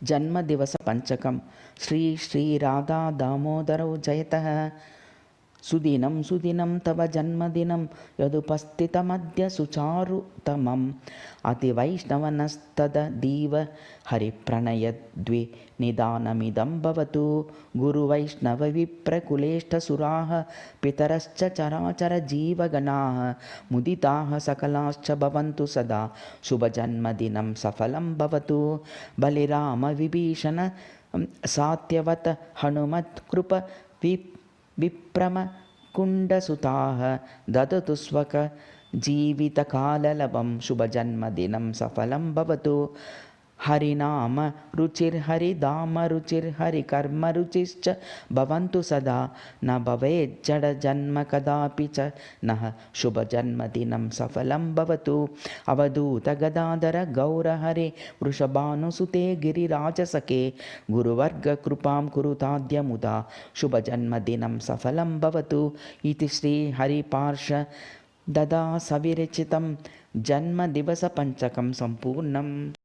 जन्मदिवसपञ्चकं श्री श्रीराधा दामोदरौ जयतः। सुदिनं सुदिनं तव जन्मदिनं यदुपस्थितमद्य सुचारुतमम्। अतिवैष्णवनस्तदीव हरिप्रणयद्विनिदानमिदं भवतु। गुरुवैष्णवविप्रकुलेष्टसुराः पितरश्च चराचरजीवगणाः मुदिताः सकलाश्च भवन्तु सदा। शुभजन्मदिनं सफलं भवतु। बलिरामविभीषण सात्यवत हनुमत्कृप विप्रमकुण्डसुताः ददतु स्वकजीवितकाललभं। शुभजन्मदिनं सफलं भवतु। हरिनाम रुचिर्हरिधाम रुचिर्हरिकर्म रुचिश्च भवन्तु सदा। न भवेज्जडजन्म कदापि च नः शुभजन्मदिनं सफलं भवतु। अवधूतगदाधर गौरहरे वृषभानुसुते गिरिराजसखे गुरुवर्गकृपां कुरुताद्यमुदा। शुभजन्मदिनं सफलं भवतु। इति श्रीहरिपार्षददा सविरचितं जन्मदिवसपञ्चकं सम्पूर्णम्।